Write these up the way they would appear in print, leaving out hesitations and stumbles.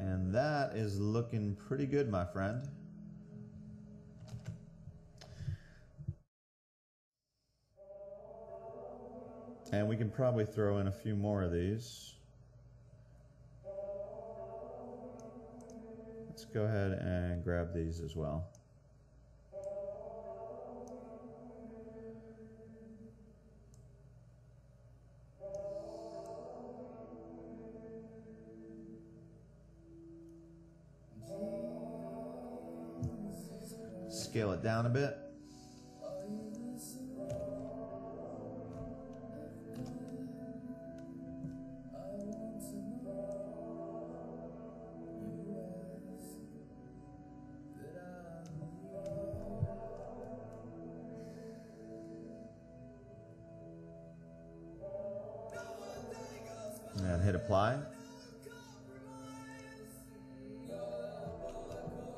And that is looking pretty good, my friend. And we can probably throw in a few more of these. Let's go ahead and grab these as well. Scale it down a bit. And hit apply.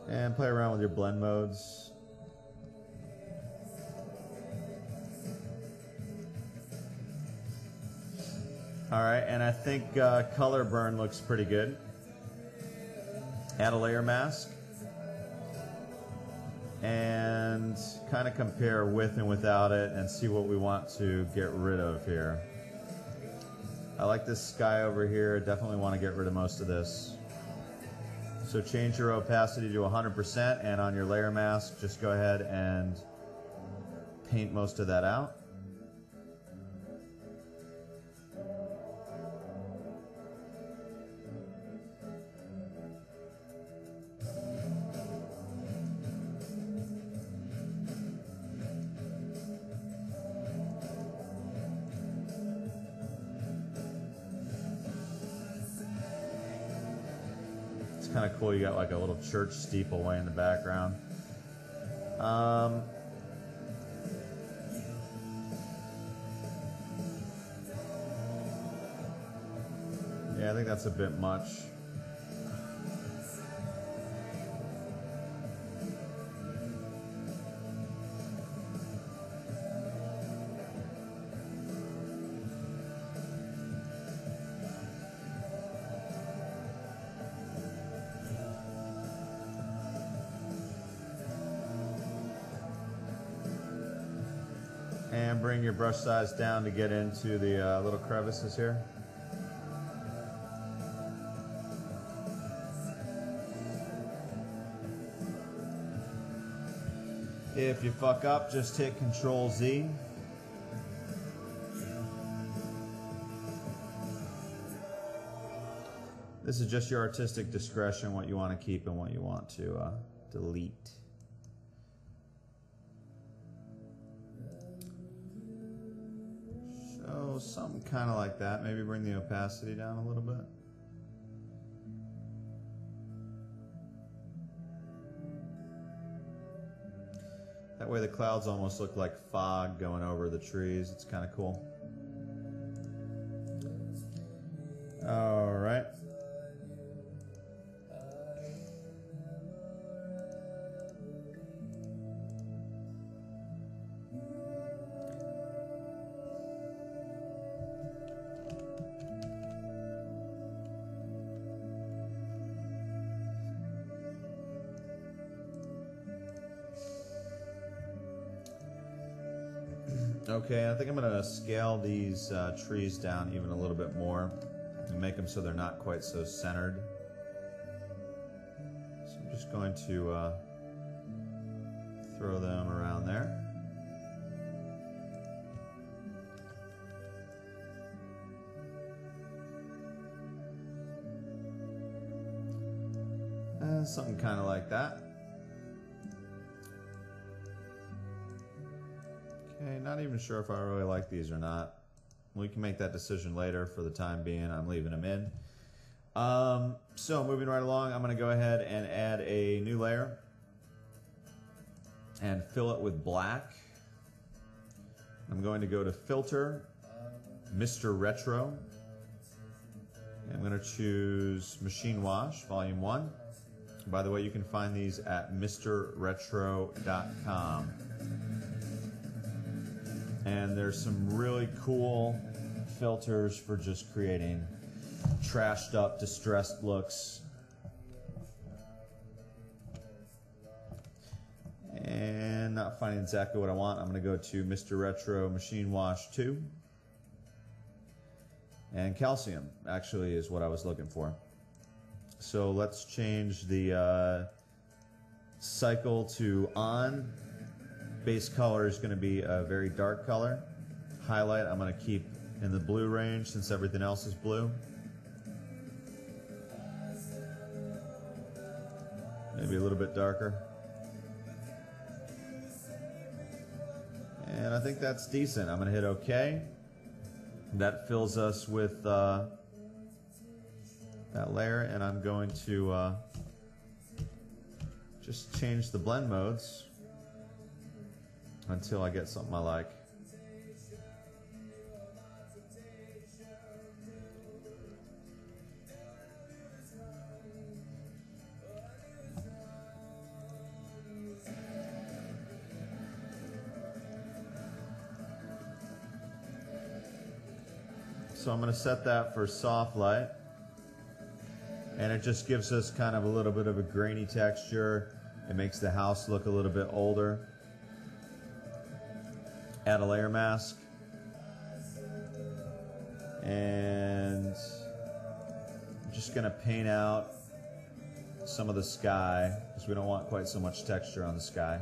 And play around with your blend modes. Alright, and I think color burn looks pretty good. Add a layer mask. And kind of compare with and without it and see what we want to get rid of here. I like this sky over here. Definitely want to get rid of most of this. So change your opacity to 100%, and on your layer mask, just go ahead and paint most of that out. Kind of cool. You got like a little church steeple way in the background. Yeah, I think that's a bit much. And bring your brush size down to get into the little crevices here. If you fuck up, just hit Control Z. This is just your artistic discretion, what you want to keep and what you want to delete. So something kind of like that. Maybe bring the opacity down a little bit. That way the clouds almost look like fog going over the trees. It's kind of cool. All right. Okay, I think I'm going to scale these trees down even a little bit more and make them so they're not quite so centered. So I'm just going to throw them around there. Something kind of like that. Okay, not even sure if I really like these or not. We can make that decision later. For the time being, I'm leaving them in. So moving right along, I'm going to go ahead and add a new layer and fill it with black. I'm going to go to Filter, Mr. Retro. I'm going to choose Machine Wash, Volume 1. By the way, you can find these at MrRetro.com. And there's some really cool filters for just creating trashed up, distressed looks And not finding exactly what I want, I'm going to go to Mr. Retro Machine Wash 2. And calcium actually is what I was looking for. So let's change the cycle to on. Base color is going to be a very dark color. Highlight I'm going to keep in the blue range since everything else is blue. Maybe a little bit darker. And I think that's decent. I'm going to hit OK. That fills us with that layer, and I'm going to just change the blend modes until I get something I like. So I'm going to set that for soft light, and it just gives us kind of a little bit of a grainy texture. It makes the house look a little bit older. Add a layer mask, and I'm just going to paint out some of the sky because we don't want quite so much texture on the sky.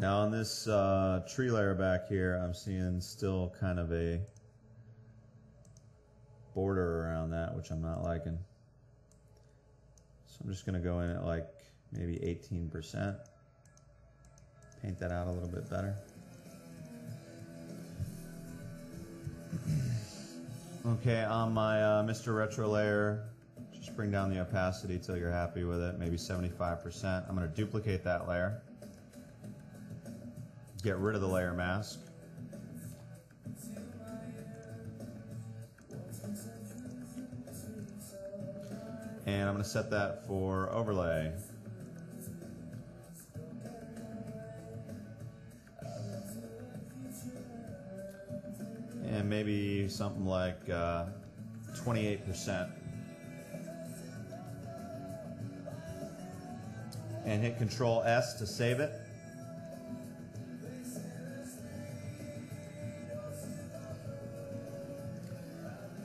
Now on this tree layer back here, I'm seeing still kind of a border around that, which I'm not liking. So I'm just going to go in at like maybe 18%. Paint that out a little bit better. Okay, on my Mr. Retro layer, just bring down the opacity till you're happy with it, maybe 75%. I'm going to duplicate that layer. Get rid of the layer mask. And I'm going to set that for overlay. And maybe something like 28%. And hit Control S to save it.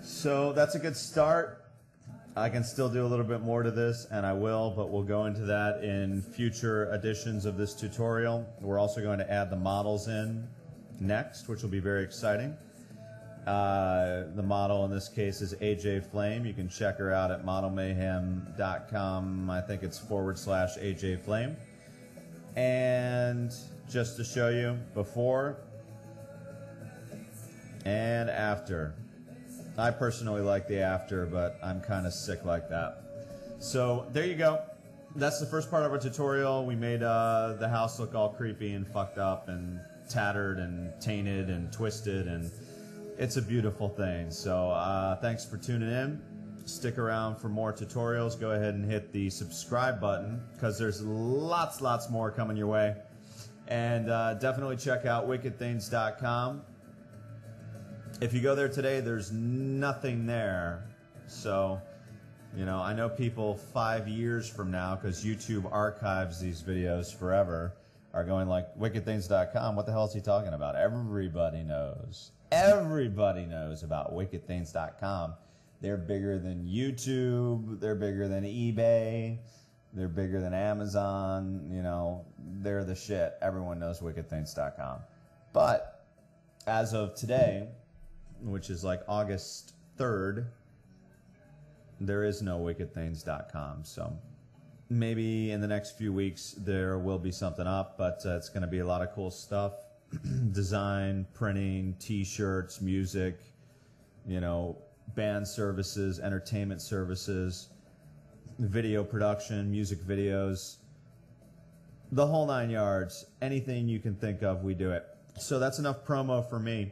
So that's a good start. I can still do a little bit more to this, and I will, but we'll go into that in future editions of this tutorial. We're also going to add the models in next, which will be very exciting. The model in this case is AJ Flame. You can check her out at modelmayhem.com. I think it's /AJ Flame. And just to show you before and after. I personally like the after, but I'm kind of sick like that. So there you go. That's the first part of our tutorial. We made the house look all creepy and fucked up and tattered and tainted and twisted, and it's a beautiful thing. So thanks for tuning in. Stick around for more tutorials. Go ahead and hit the subscribe button because there's lots more coming your way. And definitely check out wickedthings.com. If you go there today, there's nothing there. So, you know, I know people 5 years from now, because YouTube archives these videos forever, are going like, wickedthings.com, what the hell is he talking about? Everybody knows. Everybody knows about wickedthings.com. They're bigger than YouTube. They're bigger than eBay. They're bigger than Amazon. You know, they're the shit. Everyone knows wickedthings.com. But as of today, which is like August 3rd, there is no wickedthings.com. So maybe in the next few weeks there will be something up, but it's going to be a lot of cool stuff. Design, printing, t-shirts, music, you know, band services, entertainment services, video production, music videos, the whole 9 yards. Anything you can think of, we do it. So that's enough promo for me.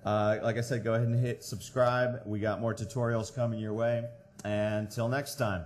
Like I said, go ahead and hit subscribe. We got more tutorials coming your way. And until next time.